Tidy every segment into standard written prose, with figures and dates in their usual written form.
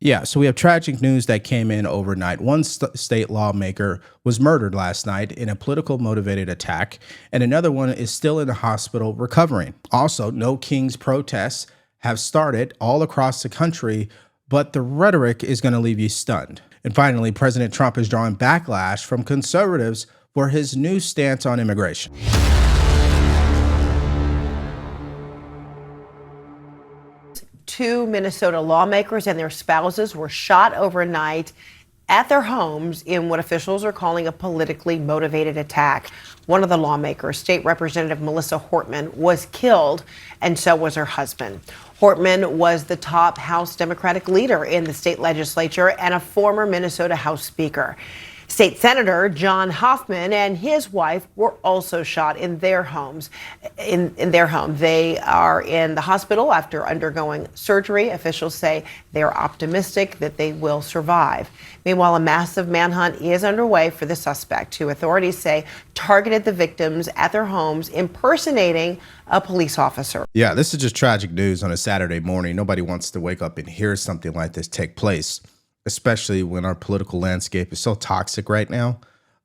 Yeah, so we have tragic news that came in overnight. One state lawmaker was murdered last night in a political motivated attack, and another one is still in the hospital recovering. Also, No Kings protests have started all across the country, but the rhetoric is going to leave you stunned. And finally, President Trump is drawing backlash from conservatives for his new stance on immigration. Two Minnesota lawmakers and their spouses were shot overnight at their homes in what officials are calling a politically motivated attack. One of the lawmakers, State Representative Melissa Hortman, was killed, and so was her husband. Hortman was the top House Democratic leader in the state legislature and a former Minnesota House Speaker. State Senator John Hoffman and his wife were also shot in their homes. In their home, they are in the hospital after undergoing surgery. Officials say they are optimistic that they will survive. Meanwhile, a massive manhunt is underway for the suspect, who authorities say targeted the victims at their homes, impersonating a police officer. Yeah, this is just tragic news on a Saturday morning. Nobody wants to wake up and hear something like this take place, especially when our political landscape is so toxic right now.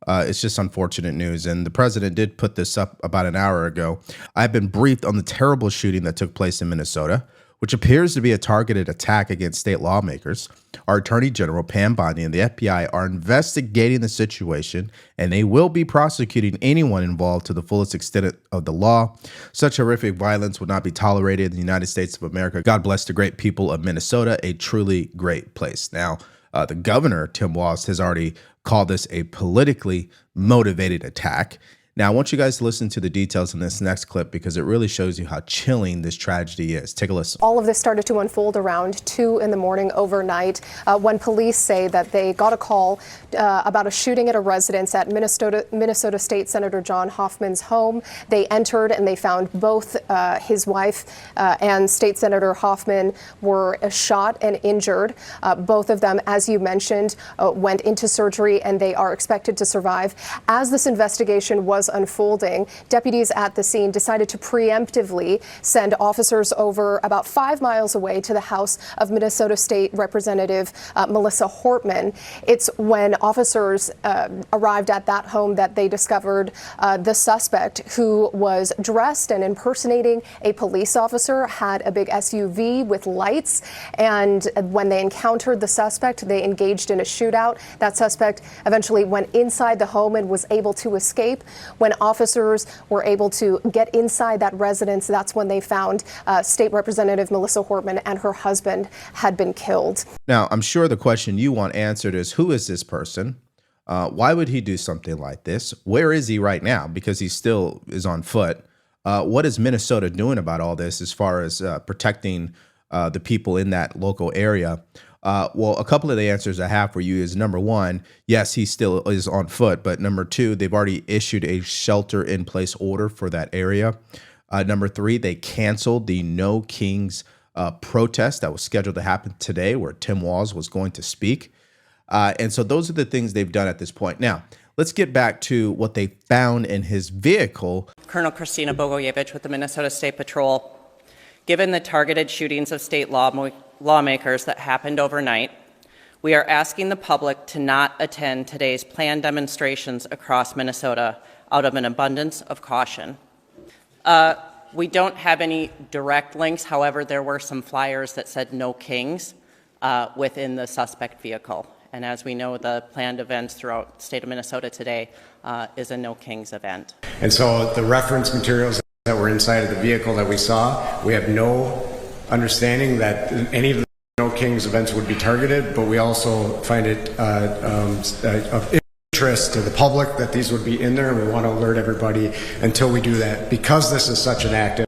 It's just unfortunate news. And the president did put this up about an hour ago. I've been briefed on the terrible shooting that took place in Minnesota, which appears to be a targeted attack against state lawmakers. Our Attorney General, Pam Bondi, and the FBI are investigating the situation, and they will be prosecuting anyone involved to the fullest extent of the law. Such horrific violence would not be tolerated in the United States of America. God bless the great people of Minnesota, a truly great place. Now, the governor, Tim Walz, has already called this a politically motivated attack. Now, I want you guys to listen to the details in this next clip because it really shows you how chilling this tragedy is. Take a listen. All of this started to unfold around 2 in the morning overnight when police say that they got a call about a shooting at a residence at Minnesota State Senator John Hoffman's home. They entered and they found both his wife and State Senator Hoffman were shot and injured. Both of them, as you mentioned, went into surgery and they are expected to survive. As this investigation was unfolding, deputies at the scene decided to preemptively send officers over about 5 miles away to the house of Minnesota State Representative Melissa Hortman. It's when officers arrived at that home that they discovered the suspect, who was dressed and impersonating a police officer, had a big SUV with lights, and when they encountered the suspect, they engaged in a shootout. That suspect eventually went inside the home and was able to escape. When officers were able to get inside that residence, that's when they found State Representative Melissa Hortman and her husband had been killed. Now, I'm sure the question you want answered is, who is this person? Why would he do something like this? Where is he right now? Because he still is on foot. What is Minnesota doing about all this as far as protecting the people in that local area? Well, a couple of the answers I have for you is, number one, yes, he still is on foot. But number two, they've already issued a shelter-in-place order for that area. Number three, they canceled the No Kings protest that was scheduled to happen today, where Tim Walz was going to speak. And so those are the things they've done at this point. Now, let's get back to what they found in his vehicle. Colonel Christina Bogoyevich with the Minnesota State Patrol. Given the targeted shootings of state lawmakers that happened overnight, we are asking the public to not attend today's planned demonstrations across Minnesota out of an abundance of caution. We don't have any direct links. However, there were some flyers that said No Kings within the suspect vehicle. And as we know, the planned events throughout the state of Minnesota today is a No Kings event. And so the reference materials that were inside of the vehicle that we saw, we have no understanding that any of the No Kings events would be targeted, but we also find it of interest to the public that these would be in there, and we want to alert everybody until we do that. Because this is such an active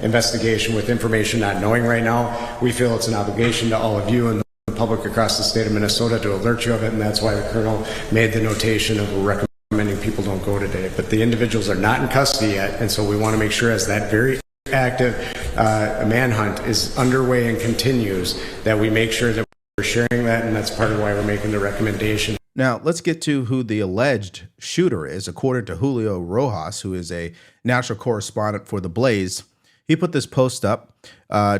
investigation with information not knowing right now, we feel it's an obligation to all of you and the public across the state of Minnesota to alert you of it, and that's why the Colonel made the notation of recommending people don't go today. But the individuals are not in custody yet, and so we want to make sure, as that very active manhunt is underway and continues, that we make sure that we're sharing that, and that's part of why we're making the recommendation. Now, let's get to who the alleged shooter is. According to Julio Rojas, who is a national correspondent for The Blaze, he put this post up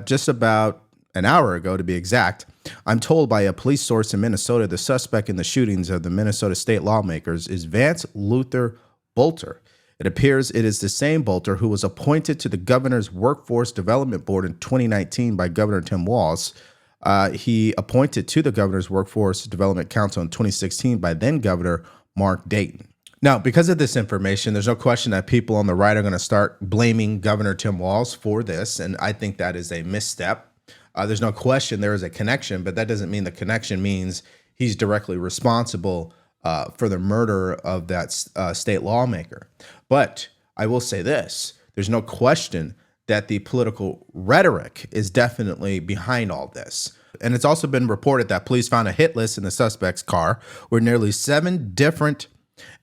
just about an hour ago to be exact, I'm told by a police source in Minnesota the suspect in the shootings of the Minnesota state lawmakers is Vance Luther Bolter. It appears it is the same Bolter who was appointed to the governor's Workforce Development Board in 2019 by Governor Tim Walz. He appointed to the governor's Workforce Development Council in 2016 by then Governor Mark Dayton. Now, because of this information, there's no question that people on the right are going to start blaming Governor Tim Walz for this, and I think that is a misstep. There's no question there is a connection, but that doesn't mean the connection means he's directly responsible for the murder of that state lawmaker. But I will say this, there's no question that the political rhetoric is definitely behind all this. And it's also been reported that police found a hit list in the suspect's car where nearly 7 different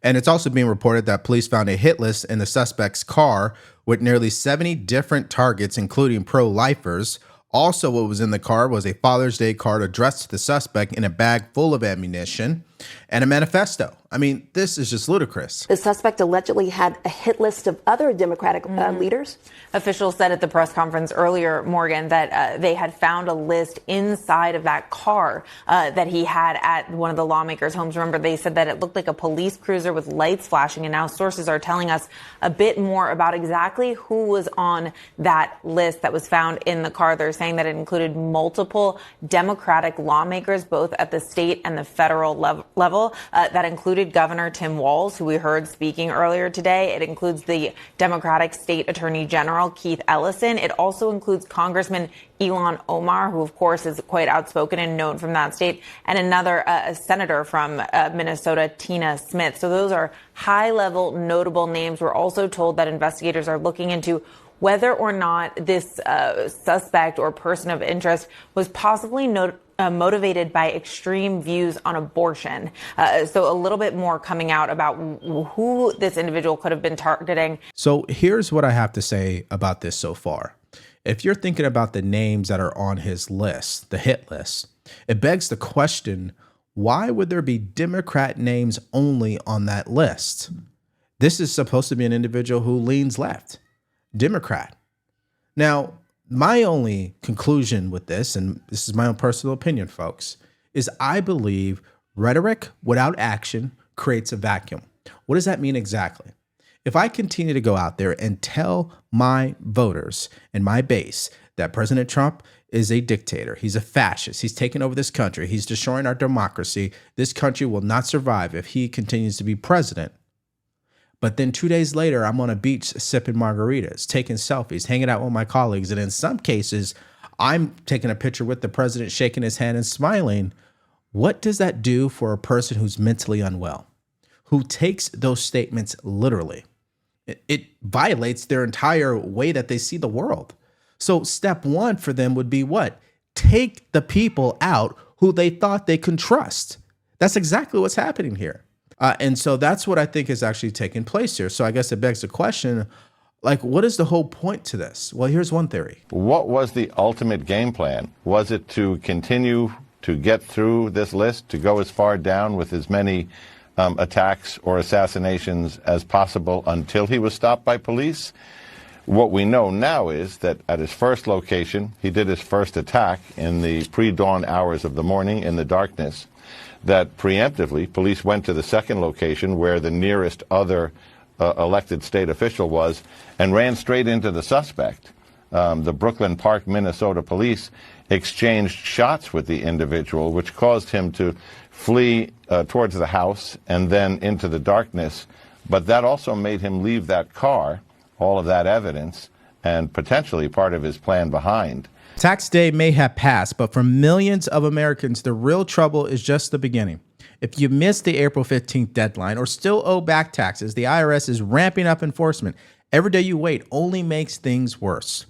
And it's also being reported that police found a hit list in the suspect's car with nearly 70 different targets, including pro-lifers. Also, what was in the car was a Father's Day card addressed to the suspect in a bag full of ammunition and a manifesto. I mean, this is just ludicrous. The suspect allegedly had a hit list of other Democratic leaders. Officials said at the press conference earlier, Morgan, that they had found a list inside of that car that he had at one of the lawmakers' homes. Remember, they said that it looked like a police cruiser with lights flashing, and now sources are telling us a bit more about exactly who was on that list that was found in the car. They're saying that it included multiple Democratic lawmakers, both at the state and the federal level. That included Governor Tim Walz, who we heard speaking earlier today. It includes the Democratic State Attorney General Keith Ellison. It also includes Congressman Ilhan Omar, who, of course, is quite outspoken and known from that state, and another senator from Minnesota, Tina Smith. So those are high-level, notable names. We're also told that investigators are looking into whether or not this suspect or person of interest was possibly motivated by extreme views on abortion. So a little bit more coming out about who this individual could have been targeting. So here's what I have to say about this so far. If you're thinking about the names that are on his list, the hit list, it begs the question, why would there be Democrat names only on that list? This is supposed to be an individual who leans left, Democrat. Now, my only conclusion with this, and this is my own personal opinion, folks, is I believe rhetoric without action creates a vacuum. What does that mean exactly? If I continue to go out there and tell my voters and my base that President Trump is a dictator, he's a fascist, he's taking over this country, he's destroying our democracy, this country will not survive if he continues to be president. But then 2 days later, I'm on a beach sipping margaritas, taking selfies, hanging out with my colleagues. And in some cases, I'm taking a picture with the president, shaking his hand and smiling. What does that do for a person who's mentally unwell, who takes those statements literally? It violates their entire way that they see the world. So step one for them would be what? Take the people out who they thought they can trust. That's exactly what's happening here. And so that's what I think is actually taking place here. So I guess it begs the question, like, what is the whole point to this? Well, here's one theory. What was the ultimate game plan? Was it to continue to get through this list, to go as far down with as many attacks or assassinations as possible until he was stopped by police? What we know now is that at his first location, he did his first attack in the pre-dawn hours of the morning in the darkness. That preemptively, police went to the second location where the nearest other elected state official was and ran straight into the suspect. The Brooklyn Park, Minnesota police exchanged shots with the individual, which caused him to flee towards the house and then into the darkness. But that also made him leave that car, all of that evidence, and potentially part of his plan behind. Tax day may have passed, but for millions of Americans, the real trouble is just the beginning. If you missed the April 15th deadline or still owe back taxes, the IRS is ramping up enforcement. Every day you wait only makes things worse.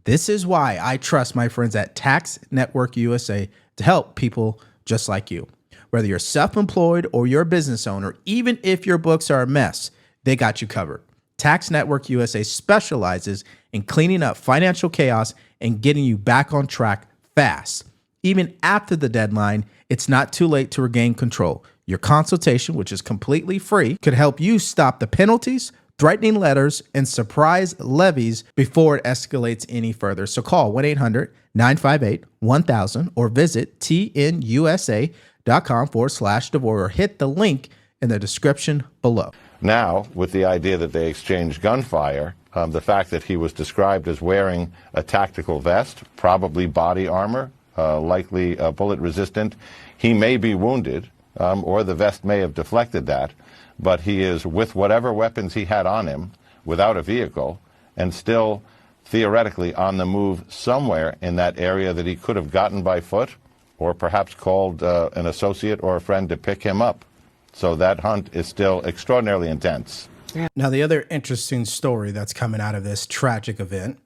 This is why I trust my friends at Tax Network USA to help people just like you. Whether you're self-employed or you're a business owner, even if your books are a mess, they got you covered. Tax Network USA specializes in cleaning up financial chaos and getting you back on track fast. Even after the deadline, it's not too late to regain control. Your consultation, which is completely free, could help you stop the penalties, threatening letters, and surprise levies before it escalates any further. So call 1-800-958-1000 or visit tnusa.com/DeVore or hit the link in the description below. Now, with the idea that they exchanged gunfire, the fact that he was described as wearing a tactical vest, probably body armor, likely bullet resistant, he may be wounded, or the vest may have deflected that, but he is with whatever weapons he had on him, without a vehicle, and still theoretically on the move somewhere in that area that he could have gotten by foot, or perhaps called an associate or a friend to pick him up. So that hunt is still extraordinarily intense. Now, the other interesting story that's coming out of this tragic event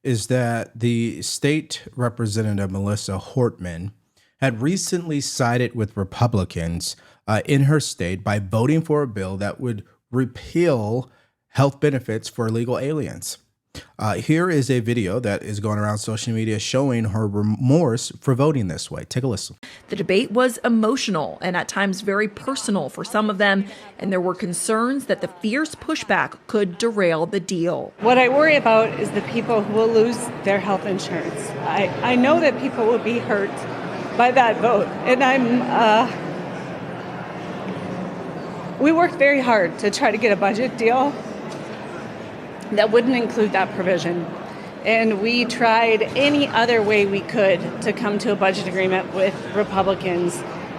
is that the state representative, Melissa Hortman, had recently sided with Republicans in her state by voting for a bill that would repeal health benefits for illegal aliens. Here is a video that is going around social media showing her remorse for voting this way. Take a listen. The debate was emotional and at times very personal for some of them, and there were concerns that the fierce pushback could derail the deal. What I worry about is the people who will lose their health insurance. I know that people will be hurt by that vote, and we worked very hard to try to get a budget deal that wouldn't include that provision. And we tried any other way we could to come to a budget agreement with Republicans,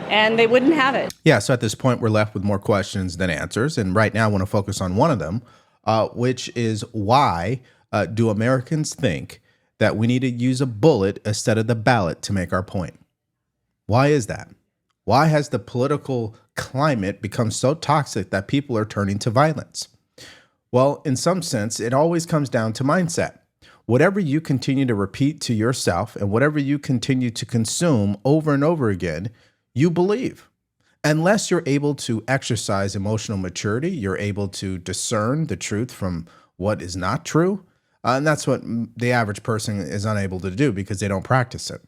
and they wouldn't have it. Yeah, so at this point, we're left with more questions than answers. And right now, I want to focus on one of them, which is why do Americans think that we need to use a bullet instead of the ballot to make our point? Why is that? Why has the political climate become so toxic that people are turning to violence? Well, in some sense, it always comes down to mindset. Whatever you continue to repeat to yourself and whatever you continue to consume over and over again, you believe. Unless you're able to exercise emotional maturity, you're able to discern the truth from what is not true. And that's what the average person is unable to do because they don't practice it.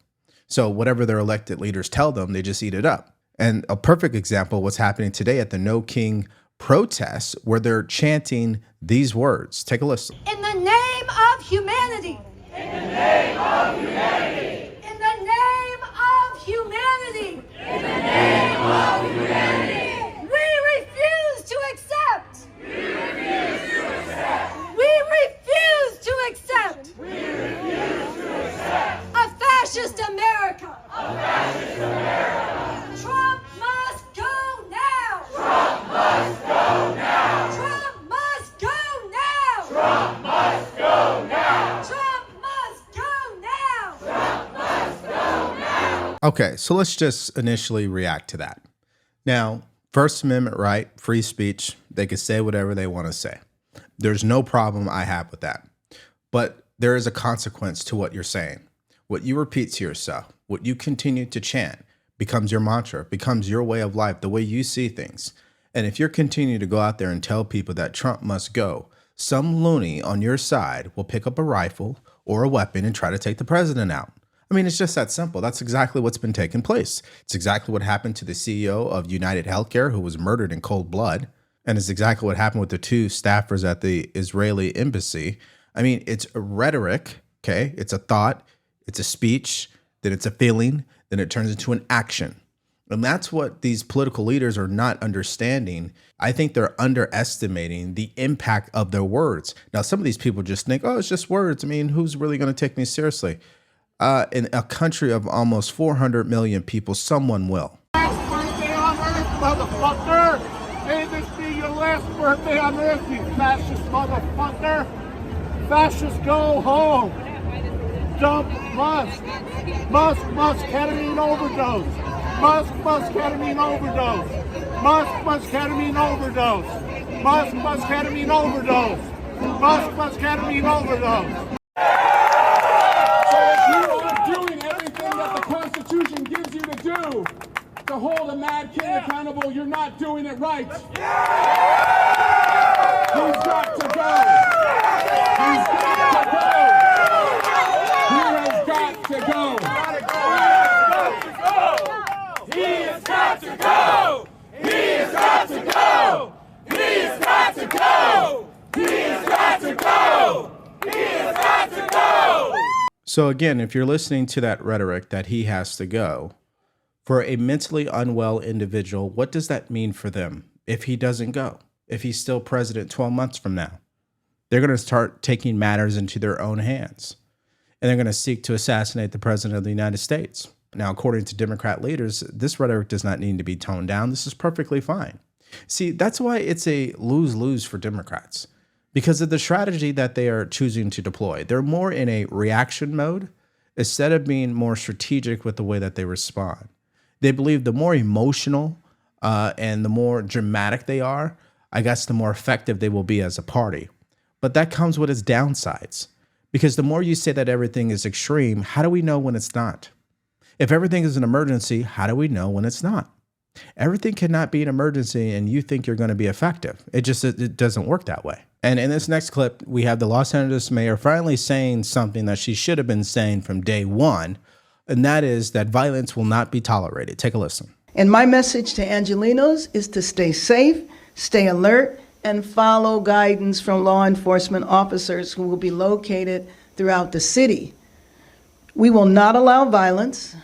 So whatever their elected leaders tell them, they just eat it up. And a perfect example of what's happening today at the No King protests where they're chanting these words. Take a listen. In the name of humanity. In the name of humanity. In the name of humanity. In the name of humanity. We refuse to accept. We refuse to accept. We refuse to accept. We refuse to accept. A fascist America. A fascist America. Trump must go now. Trump must go now. Trump must go now. Trump must go now. Trump must go now. Trump must go now. Okay, so let's just initially react to that. Now, First Amendment right, free speech, they can say whatever they want to say. There's no problem I have with that. But there is a consequence to what you're saying. What you repeat to yourself, what you continue to chant becomes your mantra, becomes your way of life, the way you see things. And if you're continuing to go out there and tell people that Trump must go, some loony on your side will pick up a rifle or a weapon and try to take the president out. I mean, it's just that simple. That's exactly what's been taking place. It's exactly what happened to the CEO of United Healthcare, who was murdered in cold blood. And it's exactly what happened with the two staffers at the Israeli embassy. I mean, it's a rhetoric, okay? It's a thought, it's a speech, then it's a feeling, then it turns into an action. And that's what these political leaders are not understanding. I think they're underestimating the impact of their words. Now, some of these people just think, oh, it's just words. I mean, who's really going to take me seriously? In a country of almost 400 million people, someone will. Last birthday on earth, motherfucker! May this be your last birthday on earth, you fascist motherfucker! Fascists go home! Dump Musk! Musk, ketamine overdose! Musk, ketamine overdose! Musk, ketamine overdose! Musk, ketamine overdose! Musk, ketamine overdose! So if you are doing everything that the Constitution gives you to do to hold a mad king accountable, you're not doing it right. He's got to go. He's got to go. He has got to go. He has got to go. He has got to go. He has got to go. So again, if you're listening to that rhetoric that he has to go, for a mentally unwell individual, what does that mean for them if he doesn't go? If he's still president 12 months from now? They're going to start taking matters into their own hands, and they're going to seek to assassinate the president of the United States. Now, according to Democrat leaders, this rhetoric does not need to be toned down. This is perfectly fine. See, that's why it's a lose-lose for Democrats, because of the strategy that they are choosing to deploy. They're more in a reaction mode instead of being more strategic with the way that they respond. They believe the more emotional and the more dramatic they are, I guess the more effective they will be as a party. But that comes with its downsides, because the more you say that everything is extreme, how do we know when it's not? If everything is an emergency, how do we know when it's not? Everything cannot be an emergency and you think you're going to be effective. It doesn't work that way. And in this next clip, we have the Los Angeles mayor finally saying something that she should have been saying from day one, and that is that violence will not be tolerated. Take a listen. And my message to Angelenos is to stay safe, stay alert, and follow guidance from law enforcement officers who will be located throughout the city. We will not allow violence,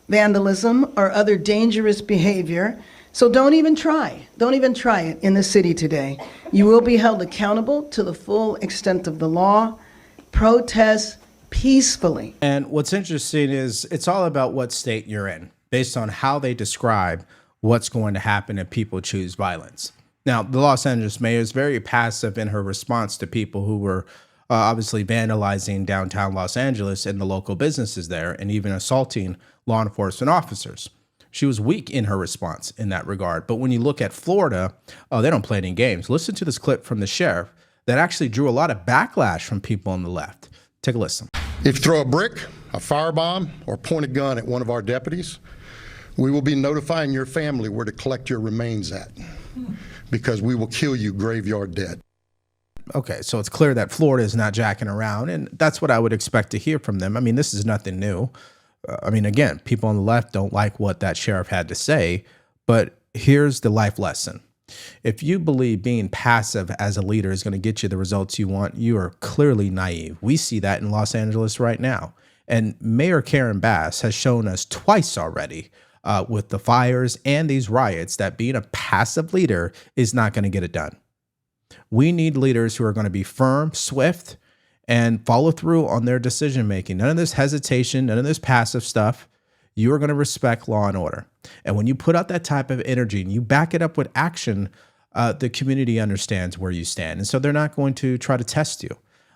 vandalism, or other dangerous behavior, so don't even try. Don't even try it in the city today. You will be held accountable to the full extent of the law. Protest peacefully. And what's interesting is it's all about what state you're in, based on how they describe what's going to happen if people choose violence. Now, the Los Angeles mayor is very passive in her response to people who were obviously vandalizing downtown Los Angeles and the local businesses there, and even assaulting law enforcement officers. She was weak in her response in that regard. But when you look at Florida, they don't play any games. Listen to this clip from the sheriff that actually drew a lot of backlash from people on the left. Take a listen. If you throw a brick, a firebomb, or point a gun at one of our deputies, we will be notifying your family where to collect your remains at, because we will kill you graveyard dead. Okay, so it's clear that Florida is not jacking around, and that's what I would expect to hear from them. I mean, this is nothing new. Again, people on the left don't like what that sheriff had to say, but here's the life lesson. If you believe being passive as a leader is going to get you the results you want, you are clearly naive. We see that in Los Angeles right now. And Mayor Karen Bass has shown us twice already with the fires and these riots that being a passive leader is not going to get it done. We need leaders who are going to be firm, swift, and follow through on their decision making. None of this hesitation, none of this passive stuff. You are going to respect law and order. And when you put out that type of energy and you back it up with action, the community understands where you stand. And so they're not going to try to test you.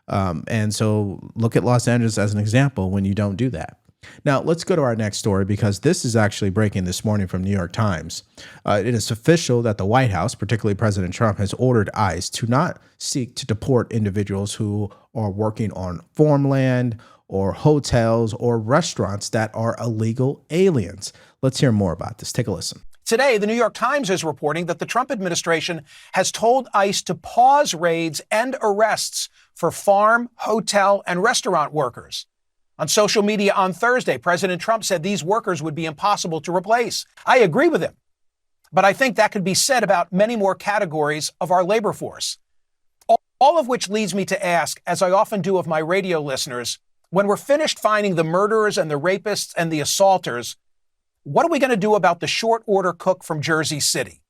And so look at Los Angeles as an example when you don't do that. Now, let's go to our next story, because this is actually breaking this morning from New York Times. It is official that the White House, particularly President Trump, has ordered ICE to not seek to deport individuals who are working on farmland or hotels or restaurants that are illegal aliens. Let's hear more about this. Take a listen. Today, the New York Times is reporting that the Trump administration has told ICE to pause raids and arrests for farm, hotel, and restaurant workers. On social media on Thursday, President Trump said these workers would be impossible to replace. I agree with him, but I think that could be said about many more categories of our labor force. All of which leads me to ask, as I often do of my radio listeners, when we're finished finding the murderers and the rapists and the assaulters, what are we going to do about the short order cook from Jersey City?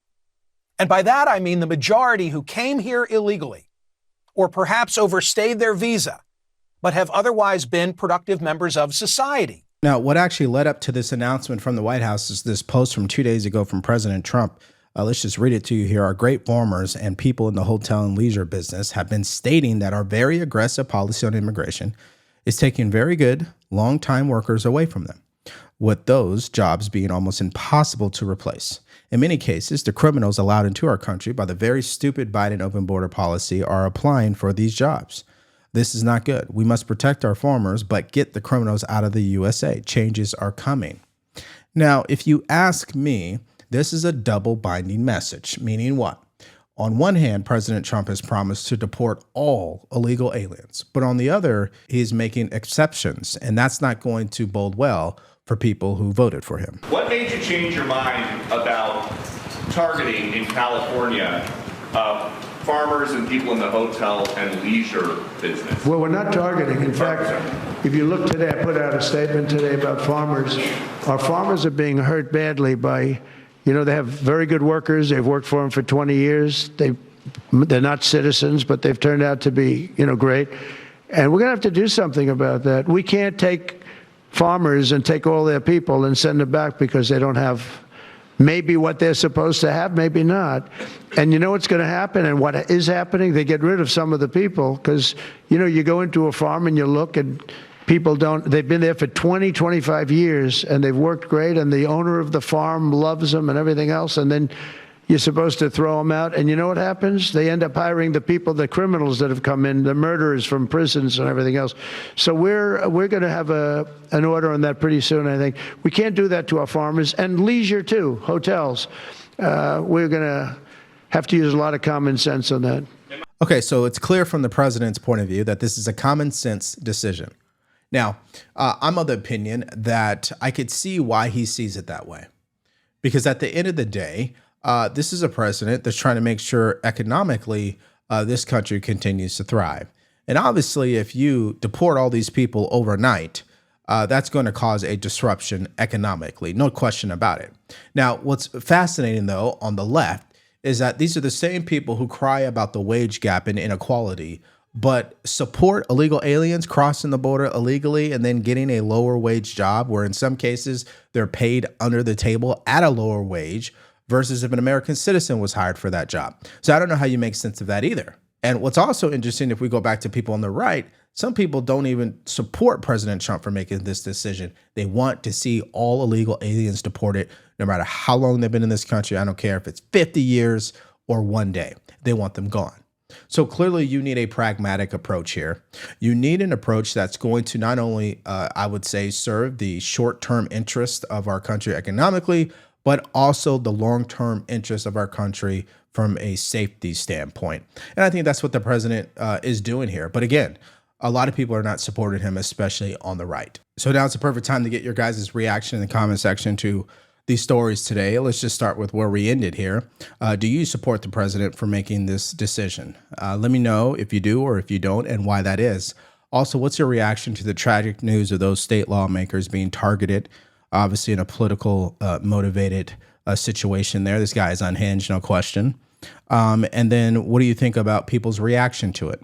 And by that, I mean the majority who came here illegally, or perhaps overstayed their visa, but have otherwise been productive members of society. Now, what actually led up to this announcement from the White House is this post from 2 days ago from President Trump. Let's just read it to you here. Our great farmers and people in the hotel and leisure business have been stating that our very aggressive policy on immigration is taking very good, long-time workers away from them, with those jobs being almost impossible to replace. In many cases, the criminals allowed into our country by the very stupid Biden open border policy are applying for these jobs. This is not good. We must protect our farmers, but get the criminals out of the USA. Changes are coming. Now, if you ask me, this is a double binding message, meaning what? On one hand, President Trump has promised to deport all illegal aliens, but on the other, he's making exceptions, and that's not going to bode well for people who voted for him. What made you change your mind about targeting in California farmers and people in the hotel and leisure business? Well, we're not targeting. In fact, If you look today, I put out a statement today about farmers. Our farmers are being hurt badly by, they have very good workers. They've worked for them for 20 years. They're not citizens, but they've turned out to be, great. And we're going to have to do something about that. We can't take farmers and take all their people and send them back because they don't have maybe what they're supposed to have, maybe not. And you know what's going to happen and what is happening? They get rid of some of the people because, you go into a farm and you look and people they've been there for 20, 25 years and they've worked great and the owner of the farm loves them and everything else. And then you're supposed to throw them out. And you know what happens? They end up hiring the people, the criminals that have come in, the murderers from prisons and everything else. So we're going to have an order on that pretty soon, I think. We can't do that to our farmers and leisure too, hotels. We're going to have to use a lot of common sense on that. Okay, so it's clear from the president's point of view that this is a common sense decision. Now, I'm of the opinion that I could see why he sees it that way. Because at the end of the day, this is a president that's trying to make sure economically this country continues to thrive. And obviously, if you deport all these people overnight, that's going to cause a disruption economically. No question about it. Now, what's fascinating, though, on the left is that these are the same people who cry about the wage gap and inequality, but support illegal aliens crossing the border illegally and then getting a lower wage job where in some cases they're paid under the table at a lower wage versus if an American citizen was hired for that job. So I don't know how you make sense of that either. And what's also interesting, if we go back to people on the right, some people don't even support President Trump for making this decision. They want to see all illegal aliens deported, no matter how long they've been in this country. I don't care if it's 50 years or one day. They want them gone. So clearly you need a pragmatic approach here. You need an approach that's going to not only, I would say, serve the short-term interest of our country economically, but also the long-term interest of our country from a safety standpoint. And I think that's what the president is doing here. But again, a lot of people are not supporting him, especially on the right. So now it's a perfect time to get your guys' reaction in the comment section to these stories today. Let's just start with where we ended here. Do you support the president for making this decision? Let me know if you do or if you don't and why that is. Also, what's your reaction to the tragic news of those state lawmakers being targeted, obviously in a political motivated situation there? This guy is unhinged, no question. And then what do you think about people's reaction to it,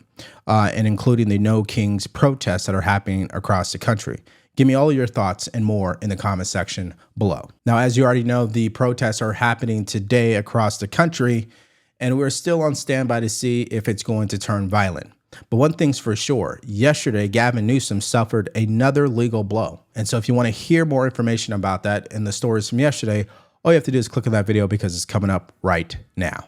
and including the No Kings protests that are happening across the country? Give me all of your thoughts and more in the comment section below. Now, as you already know, the protests are happening today across the country, and we're still on standby to see if it's going to turn violent. But one thing's for sure, yesterday, Gavin Newsom suffered another legal blow. And so if you want to hear more information about that and the stories from yesterday, all you have to do is click on that video because it's coming up right now.